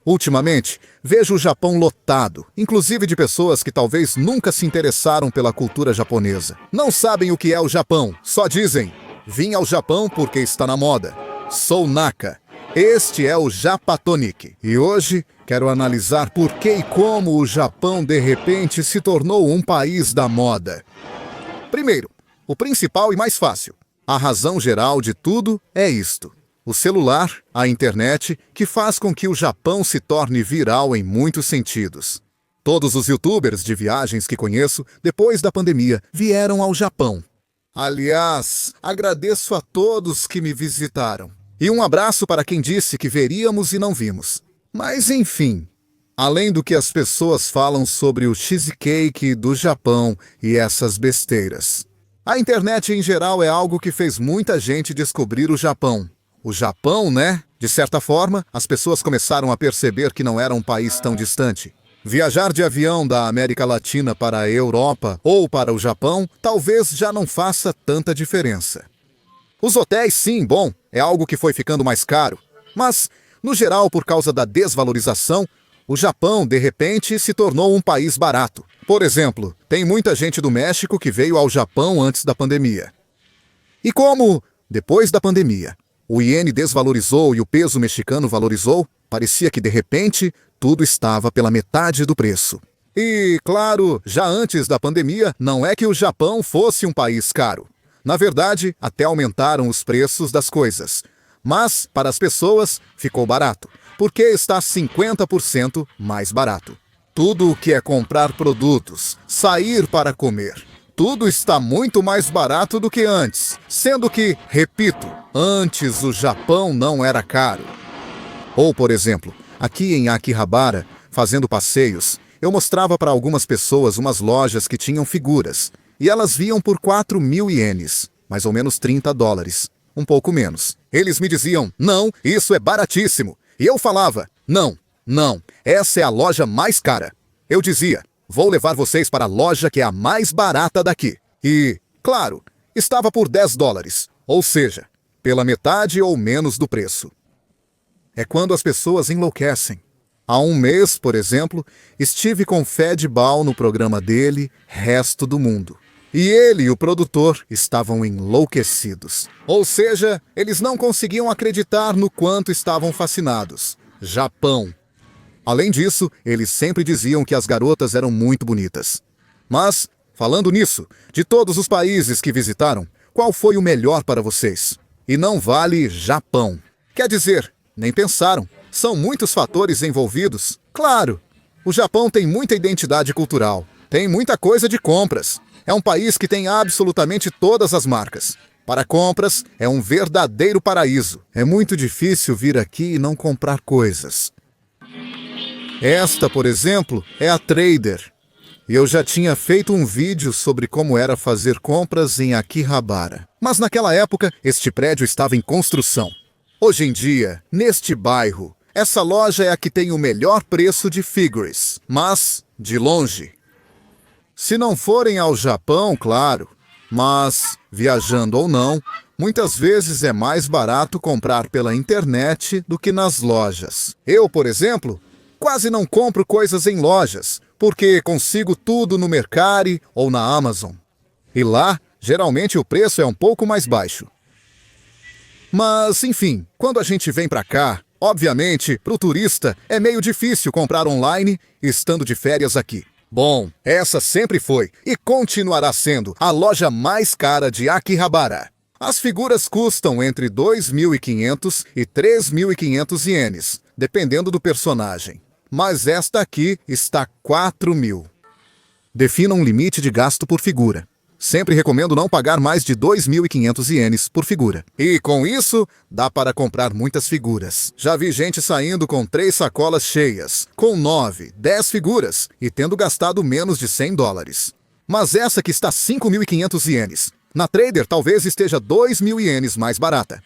Ultimamente, vejo o Japão lotado, inclusive de pessoas que talvez nunca se interessaram pela cultura japonesa. Não sabem o que é o Japão, só dizem: vim ao Japão porque está na moda. Sou Naka. Este é o Japatonic. E hoje quero analisar por que e como o Japão de repente se tornou um país da moda. Primeiro, o principal e mais fácil. A razão geral de tudo é isto: o celular, a internet, que faz com que o Japão se torne viral em muitos sentidos. Todos os youtubers de viagens que conheço, depois da pandemia, vieram ao Japão. Aliás, agradeço a todos que me visitaram. E um abraço para quem disse que veríamos e não vimos. Mas enfim, além do que as pessoas falam sobre o cheesecake do Japão e essas besteiras, a internet em geral é algo que fez muita gente descobrir o Japão. O Japão, né? De certa forma, as pessoas começaram a perceber que não era um país tão distante. Viajar de avião da América Latina para a Europa ou para o Japão talvez já não faça tanta diferença. Os hotéis, sim, bom, é algo que foi ficando mais caro. Mas, no geral, por causa da desvalorização, o Japão, de repente, se tornou um país barato. Por exemplo, tem muita gente do México que veio ao Japão antes da pandemia. E como, depois da pandemia, o iene desvalorizou e o peso mexicano valorizou, parecia que, de repente, tudo estava pela metade do preço. E, claro, já antes da pandemia, não é que o Japão fosse um país caro. Na verdade, até aumentaram os preços das coisas. Mas, para as pessoas, ficou barato, porque está 50% mais barato. Tudo o que é comprar produtos, sair para comer, tudo está muito mais barato do que antes. Sendo que, repito, antes o Japão não era caro. Ou, por exemplo, aqui em Akihabara, fazendo passeios, eu mostrava para algumas pessoas umas lojas que tinham figuras. E elas viam por 4.000 ienes, mais ou menos $30, um pouco menos. Eles me diziam: não, isso é baratíssimo. E eu falava: não, essa é a loja mais cara. Eu dizia: vou levar vocês para a loja que é a mais barata daqui. E, claro, estava por $10, ou seja, pela metade ou menos do preço. É quando as pessoas enlouquecem. Há um mês, por exemplo, estive com Fed Ball no programa dele, Resto do Mundo. E ele e o produtor estavam enlouquecidos. Ou seja, eles não conseguiam acreditar no quanto estavam fascinados. Japão. Além disso, eles sempre diziam que as garotas eram muito bonitas. Mas, falando nisso, de todos os países que visitaram, qual foi o melhor para vocês? E não vale Japão. Quer dizer, nem pensaram. São muitos fatores envolvidos. Claro, o Japão tem muita identidade cultural. Tem muita coisa de compras. É um país que tem absolutamente todas as marcas. Para compras, é um verdadeiro paraíso. É muito difícil vir aqui e não comprar coisas. Esta, por exemplo, é a Trader. Eu já tinha feito um vídeo sobre como era fazer compras em Akihabara. Mas naquela época, este prédio estava em construção. Hoje em dia, neste bairro, essa loja é a que tem o melhor preço de figures, mas de longe. Se não forem ao Japão, claro, mas, viajando ou não, muitas vezes é mais barato comprar pela internet do que nas lojas. Eu, por exemplo, quase não compro coisas em lojas, porque consigo tudo no Mercari ou na Amazon. E lá, geralmente o preço é um pouco mais baixo. Mas, enfim, quando a gente vem pra cá, obviamente, pro turista é meio difícil comprar online estando de férias aqui. Bom, essa sempre foi e continuará sendo a loja mais cara de Akihabara. As figuras custam entre 2.500 e 3.500 ienes, dependendo do personagem. Mas esta aqui está 4.000. Defina um limite de gasto por figura. Sempre recomendo não pagar mais de 2.500 ienes por figura. E com isso, dá para comprar muitas figuras. Já vi gente saindo com 3 sacolas cheias, com 9, 10 figuras e tendo gastado menos de $100. Mas essa que está 5.500 ienes. Na Trader talvez esteja 2.000 ienes mais barata.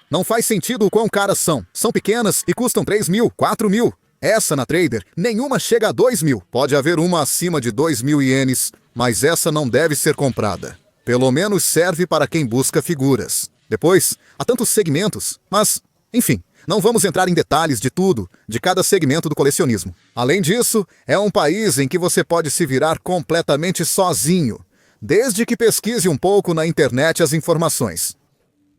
Não faz sentido o quão caras são. São pequenas e custam 3.000, 4.000. Essa na Trader, nenhuma chega a 2.000. Pode haver uma acima de 2.000 ienes, mas essa não deve ser comprada. Pelo menos serve para quem busca figuras. Depois, há tantos segmentos, mas, enfim, não vamos entrar em detalhes de tudo, de cada segmento do colecionismo. Além disso, é um país em que você pode se virar completamente sozinho, desde que pesquise um pouco na internet as informações.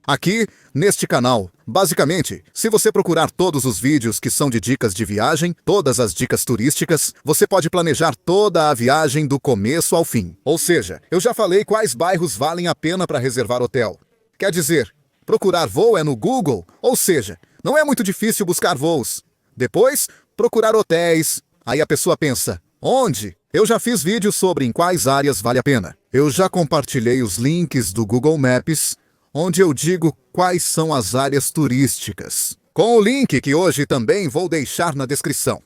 Aqui, neste canal, basicamente, se você procurar todos os vídeos que são de dicas de viagem, todas as dicas turísticas, você pode planejar toda a viagem do começo ao fim. Ou seja, eu já falei quais bairros valem a pena para reservar hotel. Quer dizer, procurar voo é no Google, ou seja, não é muito difícil buscar voos. Depois, procurar hotéis. Aí a pessoa pensa, onde? Eu já fiz vídeos sobre em quais áreas vale a pena. Eu já compartilhei os links do Google Maps, onde eu digo quais são as áreas turísticas, com o link que hoje também vou deixar na descrição.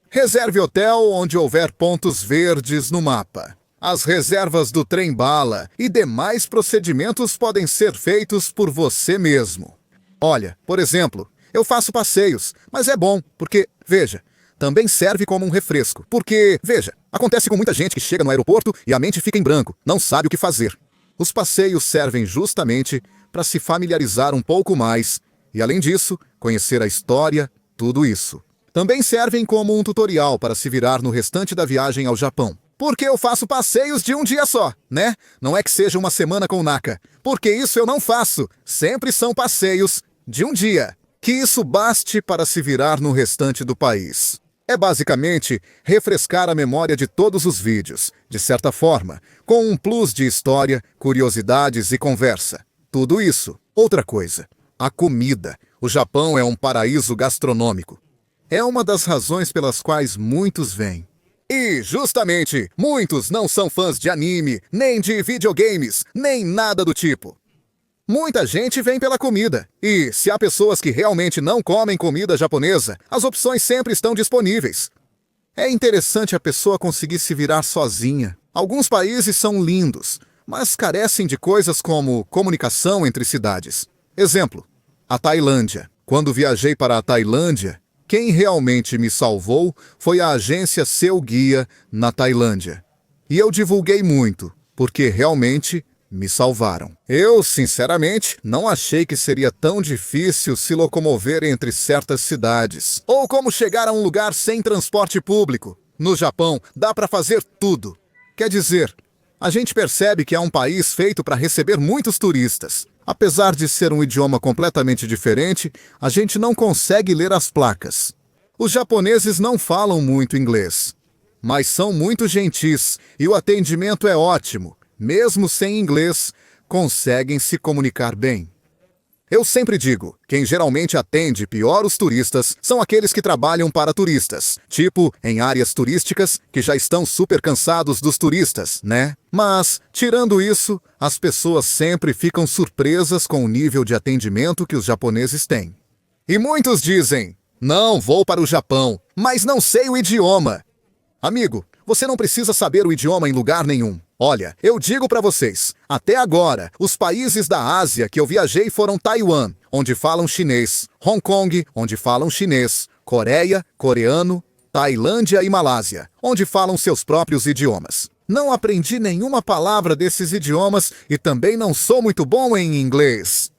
Reserve hotel onde houver pontos verdes no mapa. As reservas do trem-bala e demais procedimentos podem ser feitos por você mesmo. Olha, por exemplo, eu faço passeios, mas é bom, porque, veja, também serve como um refresco. Porque, veja, acontece com muita gente que chega no aeroporto e a mente fica em branco, não sabe o que fazer. Os passeios servem justamente para se familiarizar um pouco mais e, além disso, conhecer a história, tudo isso. Também servem como um tutorial para se virar no restante da viagem ao Japão. Porque eu faço passeios de um dia só, né? Não é que seja uma semana com Naka. Porque isso eu não faço. Sempre são passeios de um dia. Que isso baste para se virar no restante do país. É basicamente refrescar a memória de todos os vídeos, de certa forma, com um plus de história, curiosidades e conversa. Tudo isso. Outra coisa, a comida. O Japão é um paraíso gastronômico. É uma das razões pelas quais muitos vêm. E, justamente, muitos não são fãs de anime, nem de videogames, nem nada do tipo. Muita gente vem pela comida. E, se há pessoas que realmente não comem comida japonesa, as opções sempre estão disponíveis. É interessante a pessoa conseguir se virar sozinha. Alguns países são lindos, mas carecem de coisas como comunicação entre cidades. Exemplo, a Tailândia. Quando viajei para a Tailândia, quem realmente me salvou foi a agência Seu Guia na Tailândia. E eu divulguei muito, porque realmente me salvaram. Eu, sinceramente, não achei que seria tão difícil se locomover entre certas cidades. Ou como chegar a um lugar sem transporte público. No Japão, dá para fazer tudo. Quer dizer, a gente percebe que é um país feito para receber muitos turistas. Apesar de ser um idioma completamente diferente, a gente não consegue ler as placas. Os japoneses não falam muito inglês, mas são muito gentis e o atendimento é ótimo. Mesmo sem inglês, conseguem se comunicar bem. Eu sempre digo, quem geralmente atende pior os turistas são aqueles que trabalham para turistas, tipo em áreas turísticas que já estão super cansados dos turistas, né? Mas, tirando isso, as pessoas sempre ficam surpresas com o nível de atendimento que os japoneses têm. E muitos dizem, não, vou para o Japão, mas não sei o idioma. Amigo, você não precisa saber o idioma em lugar nenhum. Olha, eu digo para vocês, até agora, os países da Ásia que eu viajei foram Taiwan, onde falam chinês, Hong Kong, onde falam chinês, Coreia, coreano, Tailândia e Malásia, onde falam seus próprios idiomas. Não aprendi nenhuma palavra desses idiomas e também não sou muito bom em inglês.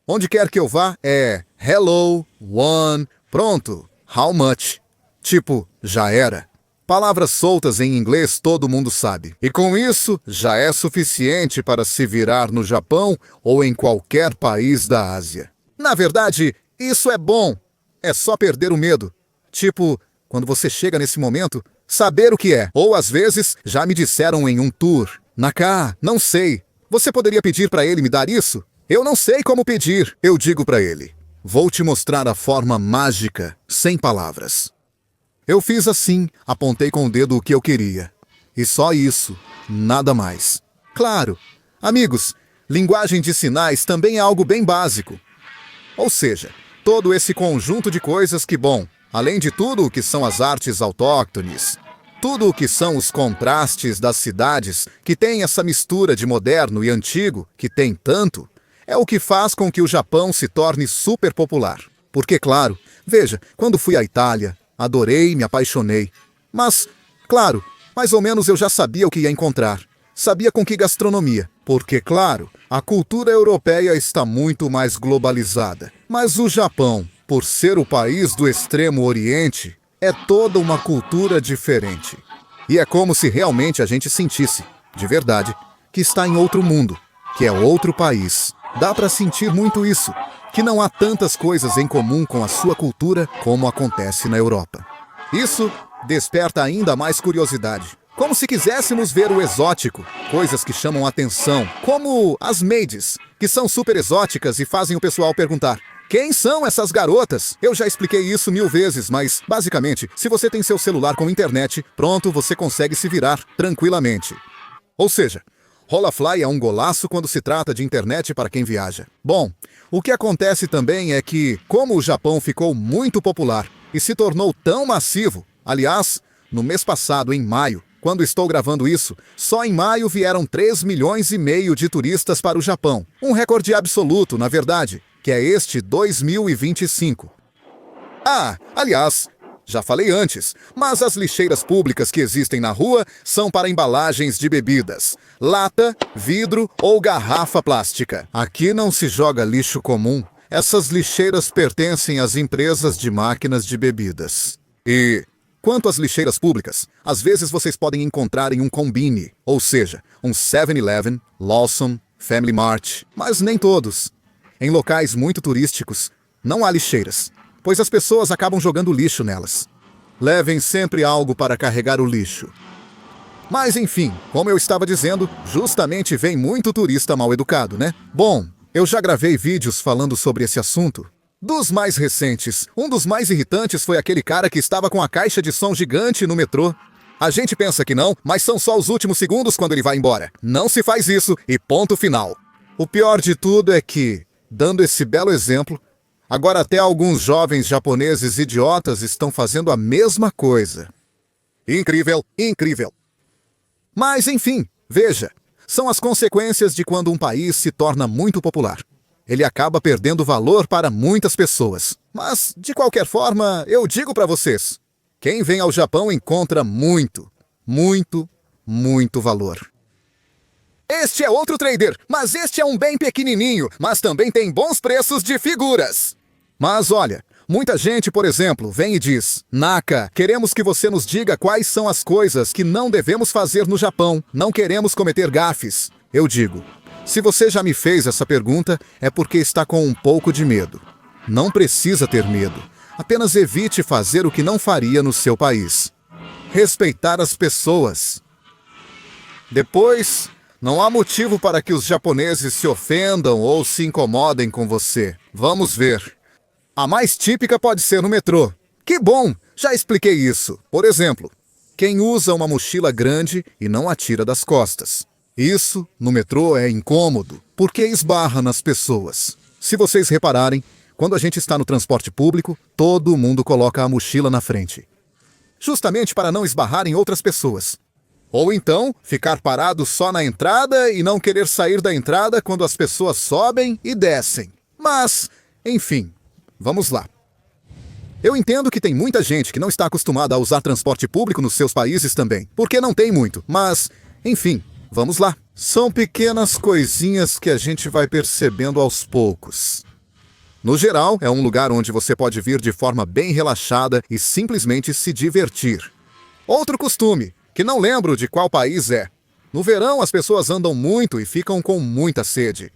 Onde quer que eu vá é hello, one, pronto, how much. Tipo, já era. Palavras soltas em inglês todo mundo sabe. E com isso, já é suficiente para se virar no Japão ou em qualquer país da Ásia. Na verdade, isso é bom. É só perder o medo. Tipo, quando você chega nesse momento, saber o que é. Ou às vezes, já me disseram em um tour. Naka, não sei. Você poderia pedir para ele me dar isso? Eu não sei como pedir. Eu digo para ele. Vou te mostrar a forma mágica, sem palavras. Eu fiz assim, apontei com o dedo o que eu queria. E só isso, nada mais. Claro, amigos, linguagem de sinais também é algo bem básico. Ou seja, todo esse conjunto de coisas que, bom, além de tudo o que são as artes autóctones, tudo o que são os contrastes das cidades, que tem essa mistura de moderno e antigo, que tem tanto, é o que faz com que o Japão se torne super popular. Porque, claro, veja, quando fui à Itália, adorei, me apaixonei. Mas, claro, mais ou menos eu já sabia o que ia encontrar. Sabia com que gastronomia. Porque, claro, a cultura europeia está muito mais globalizada. Mas o Japão, por ser o país do Extremo Oriente, é toda uma cultura diferente. E é como se realmente a gente sentisse, de verdade, que está em outro mundo, que é outro país. Dá para sentir muito isso, que não há tantas coisas em comum com a sua cultura como acontece na Europa. Isso desperta ainda mais curiosidade. Como se quiséssemos ver o exótico, coisas que chamam atenção, como as maids, que são super exóticas e fazem o pessoal perguntar: quem são essas garotas? Eu já expliquei isso 1000 vezes, mas, basicamente, se você tem seu celular com internet, pronto, você consegue se virar tranquilamente. Ou seja, Rolafly é um golaço quando se trata de internet para quem viaja. Bom, o que acontece também é que, como o Japão ficou muito popular e se tornou tão massivo, aliás, no mês passado, em maio, quando estou gravando isso, só em maio vieram 3,5 milhões de turistas para o Japão. Um recorde absoluto, na verdade, que é este 2025. Aliás, já falei antes, mas as lixeiras públicas que existem na rua são para embalagens de bebidas, lata, vidro ou garrafa plástica. Aqui não se joga lixo comum. Essas lixeiras pertencem às empresas de máquinas de bebidas. E quanto às lixeiras públicas, às vezes vocês podem encontrar em um combine, ou seja, um 7-Eleven, Lawson, Family Mart, mas nem todos. Em locais muito turísticos, não há lixeiras, pois as pessoas acabam jogando lixo nelas. Levem sempre algo para carregar o lixo. Mas enfim, como eu estava dizendo, justamente vem muito turista mal educado, né? Bom, eu já gravei vídeos falando sobre esse assunto. Dos mais recentes, um dos mais irritantes foi aquele cara que estava com a caixa de som gigante no metrô. A gente pensa que não, mas são só os últimos segundos quando ele vai embora. Não se faz isso e ponto final. O pior de tudo é que, dando esse belo exemplo, agora até alguns jovens japoneses idiotas estão fazendo a mesma coisa. Incrível, incrível. Mas enfim, veja, são as consequências de quando um país se torna muito popular. Ele acaba perdendo valor para muitas pessoas. Mas, de qualquer forma, eu digo para vocês, quem vem ao Japão encontra muito, muito, muito valor. Este é outro trader, mas este é um bem pequenininho, mas também tem bons preços de figuras. Mas olha, muita gente, por exemplo, vem e diz: Naka, queremos que você nos diga quais são as coisas que não devemos fazer no Japão. Não queremos cometer gafes. Eu digo: se você já me fez essa pergunta, é porque está com um pouco de medo. Não precisa ter medo. Apenas evite fazer o que não faria no seu país. Respeitar as pessoas. Depois, não há motivo para que os japoneses se ofendam ou se incomodem com você. Vamos ver. A mais típica pode ser no metrô. Que bom! Já expliquei isso. Por exemplo, quem usa uma mochila grande e não a tira das costas. Isso, no metrô, é incômodo, porque esbarra nas pessoas. Se vocês repararem, quando a gente está no transporte público, todo mundo coloca a mochila na frente. Justamente para não esbarrar em outras pessoas. Ou então, ficar parado só na entrada e não querer sair da entrada quando as pessoas sobem e descem. Mas, enfim, vamos lá. Eu entendo que tem muita gente que não está acostumada a usar transporte público nos seus países também, porque não tem muito, mas, enfim, vamos lá. São pequenas coisinhas que a gente vai percebendo aos poucos. No geral, é um lugar onde você pode vir de forma bem relaxada e simplesmente se divertir. Outro costume, que não lembro de qual país é. No verão, as pessoas andam muito e ficam com muita sede.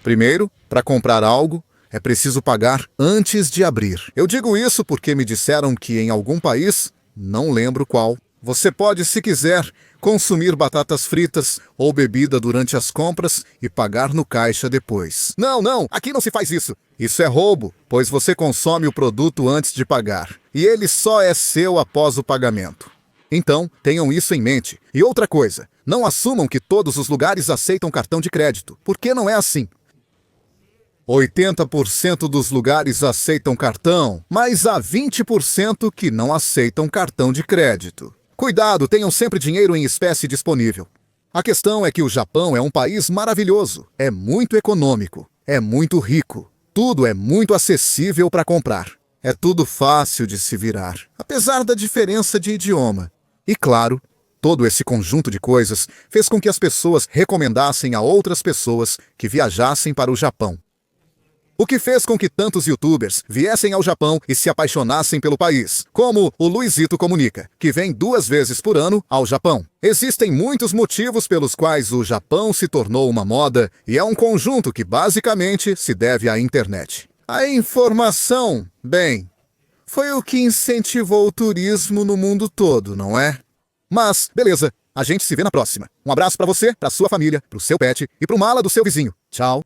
Primeiro, para comprar algo, é preciso pagar antes de abrir. Eu digo isso porque me disseram que em algum país, não lembro qual, você pode, se quiser, consumir batatas fritas ou bebida durante as compras e pagar no caixa depois. Não, aqui não se faz isso. Isso é roubo, pois você consome o produto antes de pagar. E ele só é seu após o pagamento. Então, tenham isso em mente. E outra coisa, não assumam que todos os lugares aceitam cartão de crédito, porque não é assim. 80% dos lugares aceitam cartão, mas há 20% que não aceitam cartão de crédito. Cuidado, tenham sempre dinheiro em espécie disponível. A questão é que o Japão é um país maravilhoso, é muito econômico, é muito rico. Tudo é muito acessível para comprar. É tudo fácil de se virar, apesar da diferença de idioma. E claro, todo esse conjunto de coisas fez com que as pessoas recomendassem a outras pessoas que viajassem para o Japão. O que fez com que tantos youtubers viessem ao Japão e se apaixonassem pelo país, como o Luizito Comunica, que vem 2 vezes por ano ao Japão. Existem muitos motivos pelos quais o Japão se tornou uma moda e é um conjunto que basicamente se deve à internet. A informação, bem, foi o que incentivou o turismo no mundo todo, não é? Mas, beleza, a gente se vê na próxima. Um abraço pra você, pra sua família, pro seu pet e pro mala do seu vizinho. Tchau.